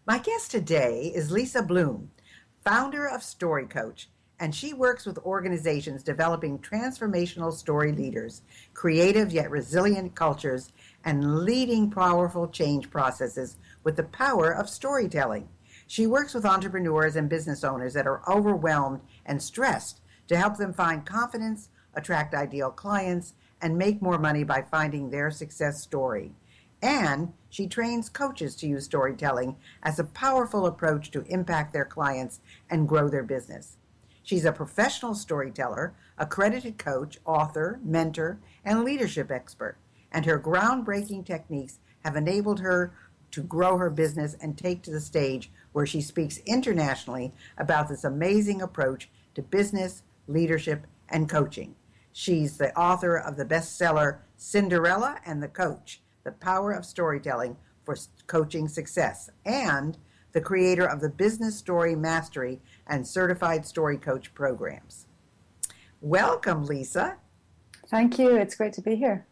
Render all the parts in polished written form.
My guest today is Lisa Bloom, founder of storycoach, and she works with organizations developing transformational story leaders, creative yet resilient cultures, and leading powerful change processes with the power of storytelling. She works with entrepreneurs and business owners that are overwhelmed and stressed to help them find confidence, attract ideal clients, and make more money by finding their success story. And she trains coaches to use storytelling as a powerful approach to impact their clients and grow their business. She's a professional storyteller, accredited coach, author, mentor, and leadership expert. And her groundbreaking techniques have enabled her to grow her business and take to the stage where she speaks internationally about this amazing approach to business, leadership, and coaching. She's the author of the bestseller Cinderella and the Coach, The Power of Storytelling for Coaching Success, and the creator of the Business Story Mastery and Certified Story Coach programs. Welcome, Lisa. Thank you. It's great to be here.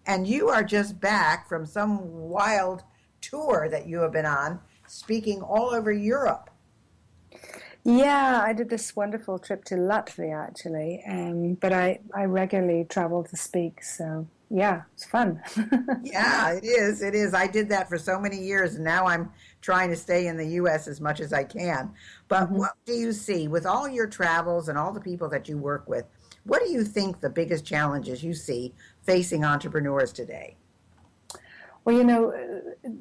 And you are just back from some wild tour that you have been on, speaking all over Europe. Yeah, I did this wonderful trip to Latvia, actually, but I regularly travel to speak, so yeah, it's fun. Yeah, it is. It is. I did that for so many years, and now I'm trying to stay in the U.S. as much as I can. But what do you see with all your travels and all the people that you work with? What do you think the biggest challenges you see facing entrepreneurs today? Well,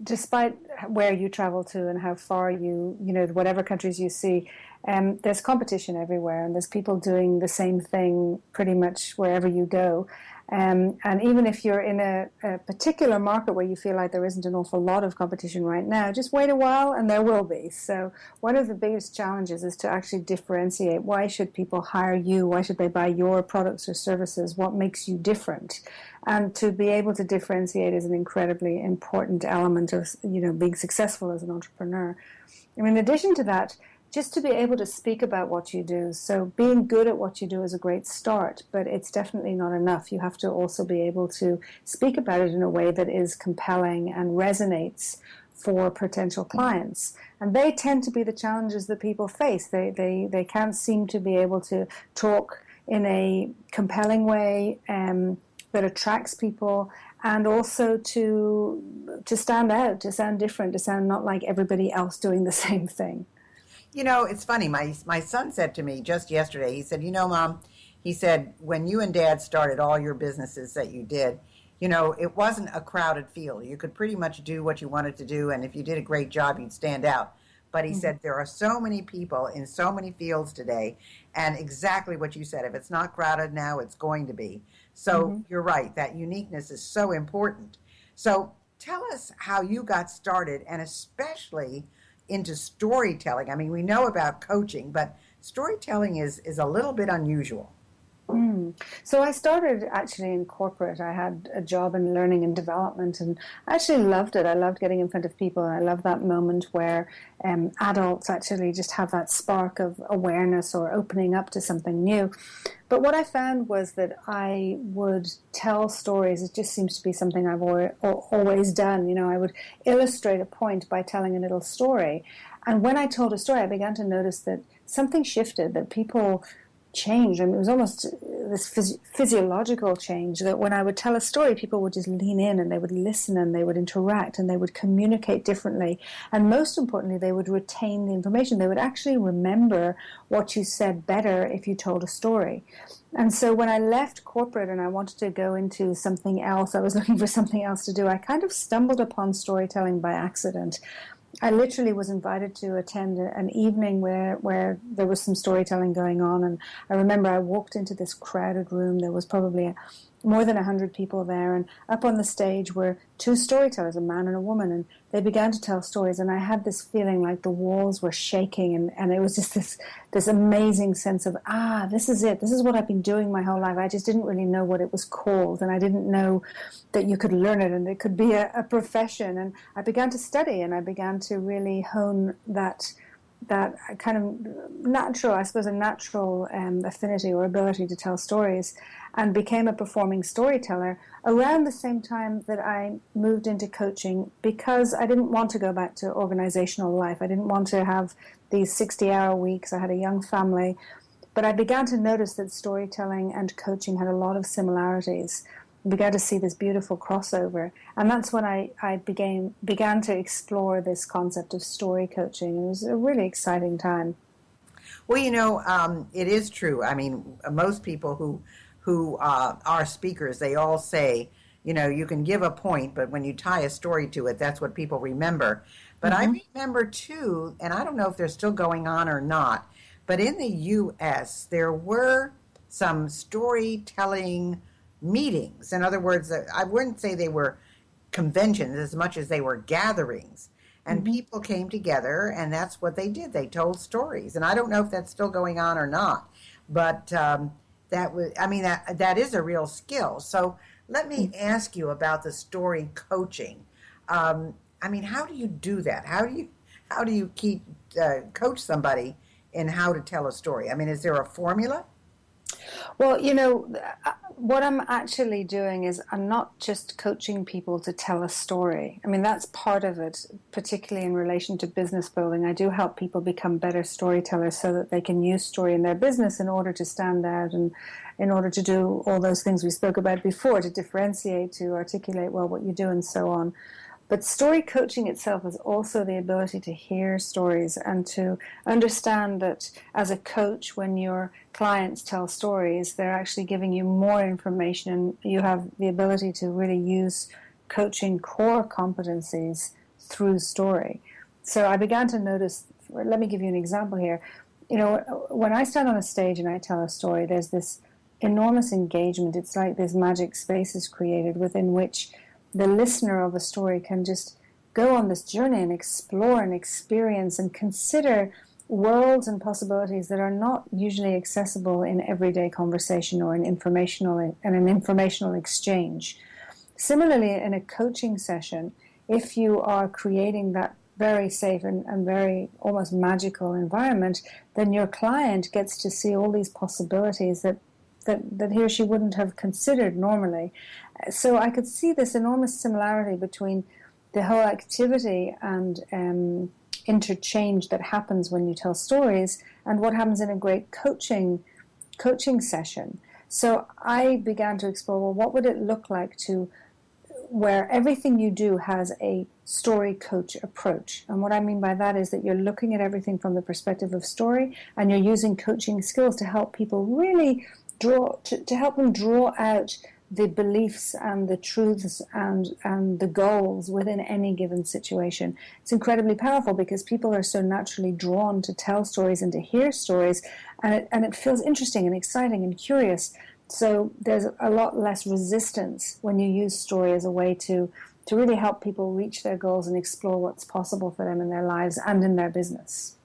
despite where you travel to and how far whatever countries you see, there's competition everywhere, and there's people doing the same thing pretty much wherever you go. And even if you're in a particular market where you feel like there isn't an awful lot of competition right now, just wait a while and there will be. So one of the biggest challenges is to actually differentiate. Why should people hire you? Why should they buy your products or services? What makes you different? And to be able to differentiate is an incredibly important element of, being successful as an entrepreneur. And in addition to that, just to be able to speak about what you do. So being good at what you do is a great start, but it's definitely not enough. You have to also be able to speak about it in a way that is compelling and resonates for potential clients. And they tend to be the challenges that people face. They can't seem to be able to talk in a compelling way that attracts people, and also to stand out, to sound different, to sound not like everybody else doing the same thing. It's funny. My son said to me just yesterday, he said, Mom, he said, when you and Dad started all your businesses that you did, it wasn't a crowded field. You could pretty much do what you wanted to do, and if you did a great job, you'd stand out. But he said there are so many people in so many fields today, and exactly what you said, if it's not crowded now, it's going to be. So you're right, that uniqueness is so important. So tell us how you got started, and especially into storytelling. I mean, we know about coaching, but storytelling is a little bit unusual. So I started actually in corporate. I had a job in learning and development, and I actually loved it. I loved getting in front of people, and I love that moment where adults actually just have that spark of awareness or opening up to something new. But what I found was that I would tell stories. It just seems to be something I've always done. I would illustrate a point by telling a little story. And when I told a story, I began to notice that something shifted, that people changed. I mean, it was almost this physiological change, that when I would tell a story, people would just lean in and they would listen and they would interact and they would communicate differently. And most importantly, they would retain the information. They would actually remember what you said better if you told a story. And so when I left corporate and I wanted to go into something else, I was looking for something else to do, I kind of stumbled upon storytelling by accident. I literally was invited to attend an evening where there was some storytelling going on, and I remember I walked into this crowded room. There was probably more than 100 people there, and up on the stage were two storytellers, a man and a woman, and they began to tell stories, and I had this feeling like the walls were shaking, and it was just this amazing sense of, this is it. This is what I've been doing my whole life. I just didn't really know what it was called, and I didn't know that you could learn it, and it could be a profession. And I began to study, and I began to really hone that kind of natural, I suppose, a natural affinity or ability to tell stories, and became a performing storyteller around the same time that I moved into coaching, because I didn't want to go back to organizational life. I didn't want to have these 60-hour weeks. I had a young family. But I began to notice that storytelling and coaching had a lot of similarities. I began to see this beautiful crossover. And that's when I began to explore this concept of story coaching. It was a really exciting time. Well, it is true. I mean, most people who are speakers, they all say, you can give a point, but when you tie a story to it, that's what people remember. But I Mm-hmm. remember too, and I don't know if they're still going on or not, but in the U.S., there were some storytelling meetings. In other words, I wouldn't say they were conventions as much as they were gatherings. And Mm-hmm. people came together, and that's what they did. They told stories. And I don't know if that's still going on or not, but that is a real skill. So let me ask you about the story coaching. How do you do that? How do you keep coach somebody in how to tell a story? I mean, is there a formula? Well, what I'm actually doing is I'm not just coaching people to tell a story. I mean, that's part of it, particularly in relation to business building. I do help people become better storytellers so that they can use story in their business in order to stand out and in order to do all those things we spoke about before, to differentiate, to articulate well what you do, and so on. But story coaching itself is also the ability to hear stories and to understand that as a coach, when your clients tell stories, they're actually giving you more information, and you have the ability to really use coaching core competencies through story. So I began to notice, let me give you an example here. When I stand on a stage and I tell a story, there's this enormous engagement. It's like this magic space is created within which the listener of a story can just go on this journey and explore and experience and consider worlds and possibilities that are not usually accessible in everyday conversation or in an informational exchange. Similarly, in a coaching session, if you are creating that very safe and very almost magical environment, then your client gets to see all these possibilities that he or she wouldn't have considered normally. So I could see this enormous similarity between the whole activity and interchange that happens when you tell stories and what happens in a great coaching session. So I began to explore, well, what would it look like to where everything you do has a story coach approach. And what I mean by that is that you're looking at everything from the perspective of story, and you're using coaching skills to help people really to help them draw out the beliefs and the truths and the goals within any given situation. It's incredibly powerful because people are so naturally drawn to tell stories and to hear stories, and it feels interesting and exciting and curious. So there's a lot less resistance when you use story as a way to really help people reach their goals and explore what's possible for them in their lives and in their business.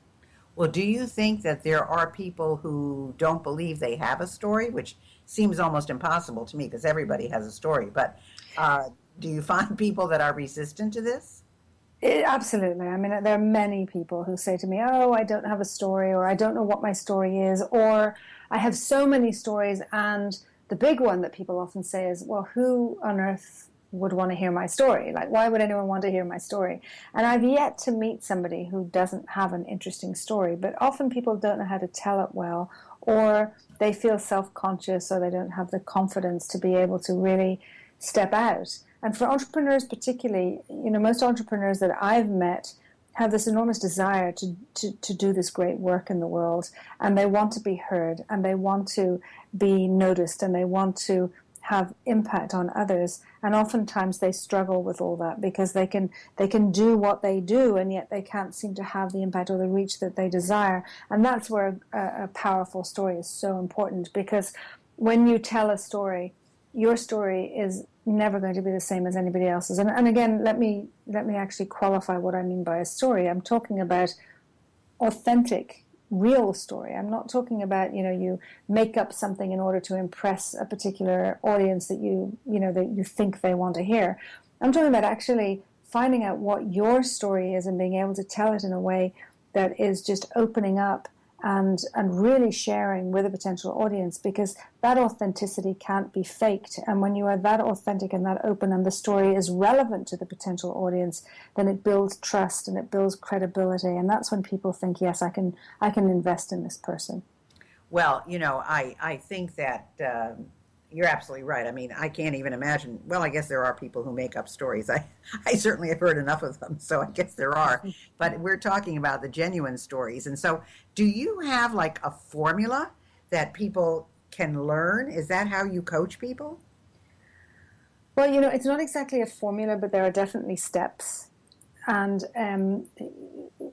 Well, do you think that there are people who don't believe they have a story, which seems almost impossible to me because everybody has a story, but uh, do you find people that are resistant to this? Absolutely. I mean, there are many people who say to me, "Oh, I don't have a story," or "I don't know what my story is," or "I have so many stories." And the big one that people often say is, "Well, who on earth would want to hear my story? Like, why would anyone want to hear my story?" And I've yet to meet somebody who doesn't have an interesting story, but often people don't know how to tell it well, or they feel self-conscious, or they don't have the confidence to be able to really step out. And for entrepreneurs particularly, most entrepreneurs that I've met have this enormous desire to do this great work in the world, and they want to be heard, and they want to be noticed, and they want to have impact on others. And oftentimes they struggle with all that because they can do what they do, and yet they can't seem to have the impact or the reach that they desire. And that's where a powerful story is so important, because when you tell a story, your story is never going to be the same as anybody else's. And again, let me actually qualify what I mean by a story. I'm talking about authentic, real story. I'm not talking about, you make up something in order to impress a particular audience that that you think they want to hear. I'm talking about actually finding out what your story is and being able to tell it in a way that is just opening up and really sharing with a potential audience, because that authenticity can't be faked. And when you are that authentic and that open and the story is relevant to the potential audience, then it builds trust and it builds credibility. And that's when people think, yes, I can invest in this person. Well, I think that you're absolutely right. I mean, I can't even imagine. Well, I guess there are people who make up stories. I certainly have heard enough of them, so I guess there are. But we're talking about the genuine stories. And so, do you have like a formula that people can learn? Is that how you coach people? Well, it's not exactly a formula, but there are definitely steps. And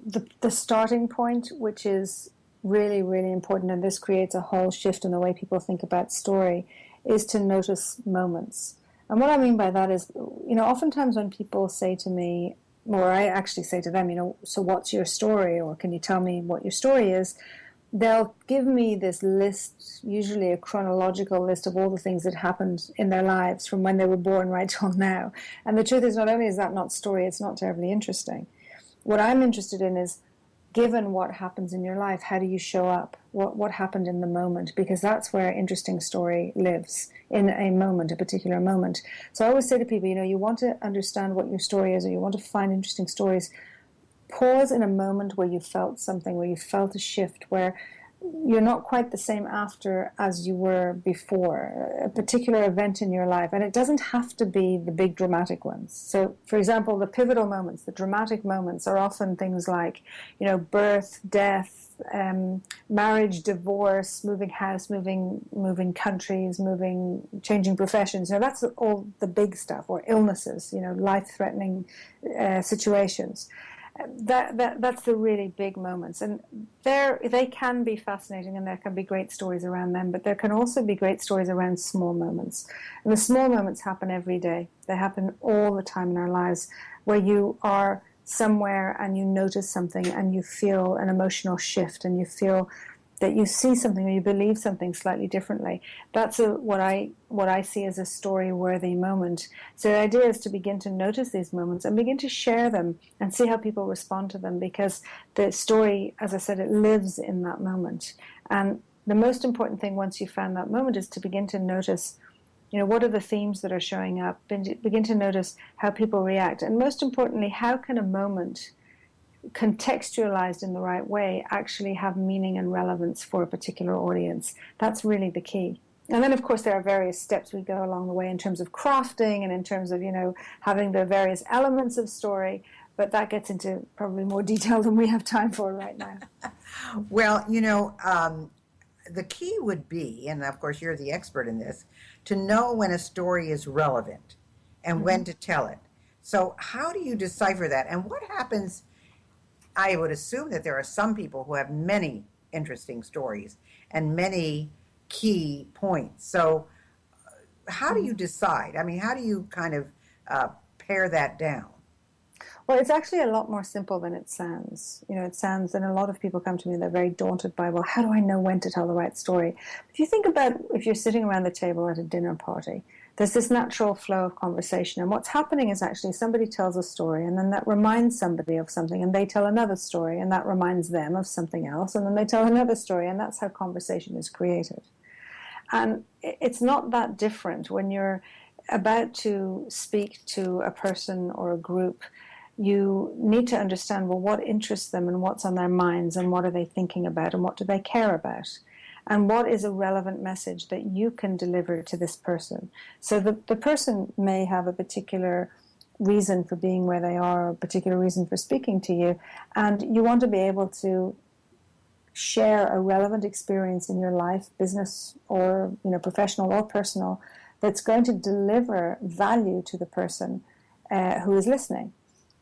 the starting point, which is really, really important, and this creates a whole shift in the way people think about story, is to notice moments. And what I mean by that is, oftentimes when people say to me, or I actually say to them, so what's your story? Or can you tell me what your story is? They'll give me this list, usually a chronological list of all the things that happened in their lives from when they were born right till now. And the truth is, not only is that not story, it's not terribly interesting. What I'm interested in is, given what happens in your life, how do you show up? What happened in the moment? Because that's where interesting story lives, in a moment, a particular moment. So I always say to people, you want to understand what your story is, or you want to find interesting stories, pause in a moment where you felt something, where you felt a shift, where you're not quite the same after as you were before, a particular event in your life. And it doesn't have to be the big dramatic ones. So, for example, the pivotal moments, the dramatic moments are often things like, birth, death, marriage, divorce, moving house, moving countries, changing professions. That's all the big stuff, or illnesses, life-threatening situations. That's the really big moments, and they can be fascinating, and there can be great stories around them, but there can also be great stories around small moments. And the small moments happen every day. They happen all the time in our lives, where you are somewhere and you notice something and you feel an emotional shift, and you feel that you see something or you believe something slightly differently. That's what I see as a story-worthy moment. So the idea is to begin to notice these moments and begin to share them and see how people respond to them, because the story, as I said, it lives in that moment. And the most important thing, once you've found that moment, is to begin to notice, what are the themes that are showing up, and begin to notice how people react. And most importantly, how can a moment, contextualized in the right way, actually have meaning and relevance for a particular audience? That's really the key. And then, of course, there are various steps we go along the way in terms of crafting and in terms of, having the various elements of story. But that gets into probably more detail than we have time for right now. Well, the key would be, and of course you're the expert in this, to know when a story is relevant and when to tell it. So how do you decipher that? And what happens? I would assume that there are some people who have many interesting stories and many key points. So how do you decide? I mean, how do you kind of pare that down? Well, it's actually a lot more simple than it sounds. It sounds, and a lot of people come to me, they're very daunted by, well, how do I know when to tell the right story? If you think about, if you're sitting around the table at a dinner party, there's this natural flow of conversation. And what's happening is actually somebody tells a story, and then that reminds somebody of something, and they tell another story, and that reminds them of something else, and then they tell another story, and that's how conversation is created. And it's not that different when you're about to speak to a person or a group. You need to understand, well, what interests them and what's on their minds, and what are they thinking about, and what do they care about, and what is a relevant message that you can deliver to this person. So the person may have a particular reason for being where they are, or a particular reason for speaking to you, and you want to be able to share a relevant experience in your life, business or professional or personal, that's going to deliver value to the person who is listening.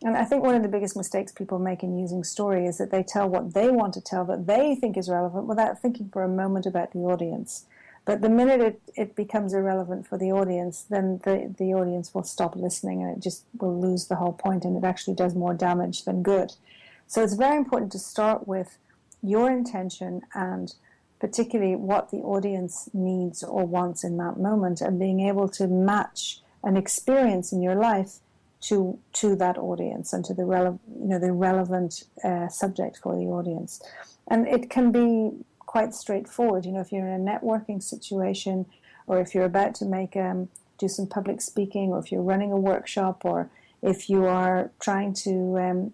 And I think one of the biggest mistakes people make in using story is that they tell what they want to tell, that they think is relevant, without thinking for a moment about the audience. But the minute it becomes irrelevant for the audience, then the audience will stop listening, and it just will lose the whole point, and it actually does more damage than good. So it's very important to start with your intention, and particularly what the audience needs or wants in that moment, and being able to match an experience in your life to that audience and to the relevant subject for the audience. And it can be quite straightforward. If you're in a networking situation, or if you're about to do some public speaking, or if you're running a workshop, or if you are trying to